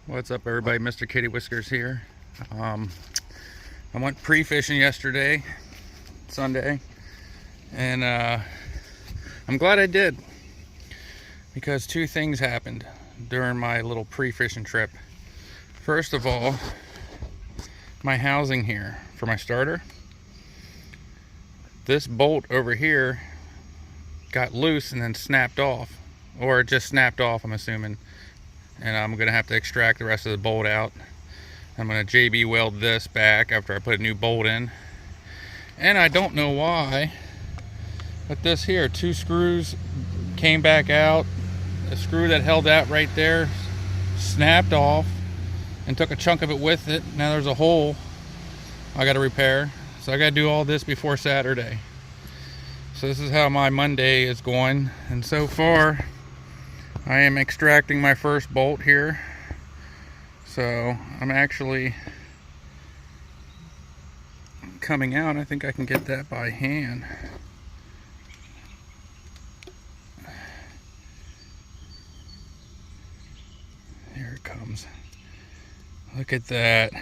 What's up, everybody? Mr. Kitty Whiskers here. I went pre-fishing yesterday, Sunday, and I'm glad I did, because two things happened during my little pre-fishing trip. First of all, my housing here for my starter, this bolt over here got loose and then snapped off, or it just snapped off, I'm assuming. And I'm gonna have to extract the rest of the bolt out. I'm gonna JB weld this back after I put a new bolt in. And I don't know why, but this here, two screws came back out. The screw that held that right there snapped off and took a chunk of it with it. Now there's a hole I gotta repair. So I gotta do all this before Saturday. So this is how my Monday is going. And so far, I am extracting my first bolt here. So I'm actually coming out. I think I can get that by hand. Here it comes. Look at that.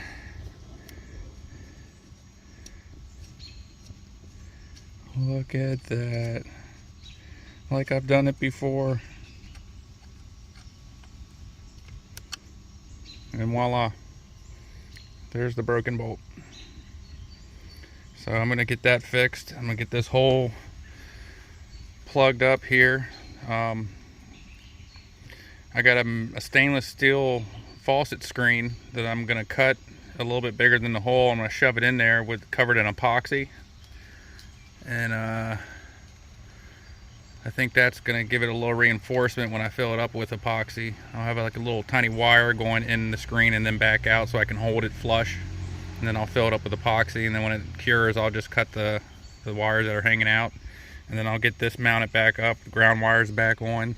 Look at that. Like I've done it before. And voila, there's the broken bolt. So I'm gonna get that fixed. I'm gonna get this hole plugged up here. I got a stainless steel faucet screen that I'm gonna cut a little bit bigger than the hole. I'm gonna shove it in there with covered in epoxy, and I think that's gonna give it a little reinforcement when I fill it up with epoxy. I'll have like a little tiny wire going in the screen and then back out so I can hold it flush. And then I'll fill it up with epoxy, and then when it cures, I'll just cut the wires that are hanging out. And then I'll get this mounted back up, the ground wires back on.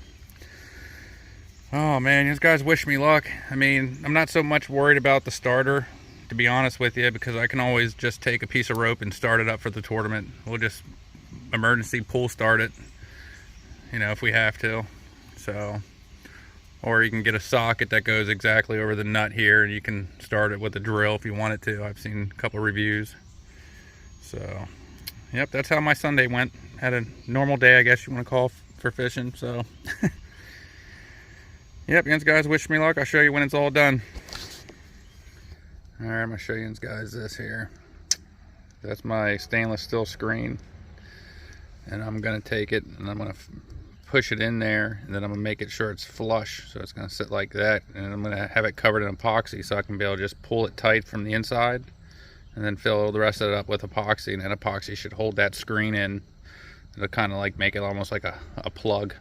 Oh man, you guys wish me luck. I mean, I'm not so much worried about the starter, to be honest with you, because I can always just take a piece of rope and start it up for the tournament. We'll just emergency pull start it, you know, if we have to. So, or you can get a socket that goes exactly over the nut here, and you can start it with a drill if you want it to. I've seen a couple of reviews. So yep, that's how my Sunday went. Had a normal day, I guess you want to call, for fishing. So yep, you guys wish me luck. I'll show you when it's all done. All right, I'm gonna show you guys this here. That's my stainless steel screen, and I'm gonna take it and I'm gonna push it in there, and then I'm gonna make it sure it's flush, so it's gonna sit like that, and I'm gonna have it covered in epoxy so I can be able to just pull it tight from the inside and then fill the rest of it up with epoxy. And then epoxy should hold that screen in. It'll kind of like make it almost like a plug,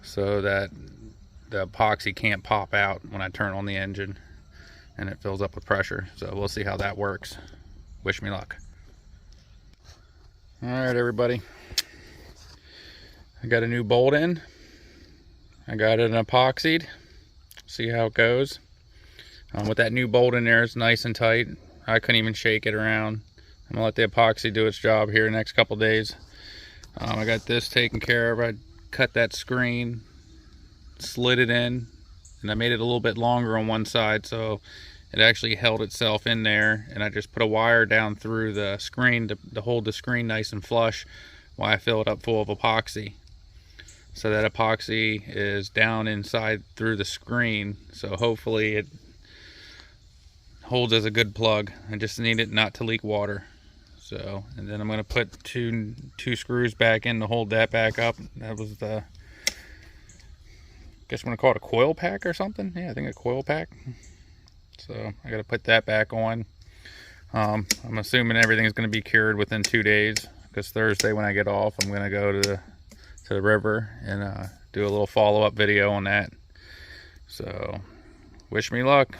so that the epoxy can't pop out when I turn on the engine and it fills up with pressure. So we'll see how that works. Wish me luck. All right, everybody, I got a new bolt in. I got it epoxied. See how it goes. With that new bolt in there, it's nice and tight. I couldn't even shake it around. I'm gonna let the epoxy do its job here the next couple days. I got this taken care of. I cut that screen, slid it in, and I made it a little bit longer on one side, so it actually held itself in there. And I just put a wire down through the screen to hold the screen nice and flush while I fill it up full of epoxy. So that epoxy is down inside through the screen, so hopefully it holds as a good plug. I just need it not to leak water. So, and then I'm going to put two screws back in to hold that back up. That was the, I guess I'm going to call it a coil pack or something. Yeah, I think a coil pack. So I got to put that back on. I'm assuming everything is going to be cured within 2 days, because Thursday when I get off, I'm going to go to the river and do a little follow-up video on that. So wish me luck.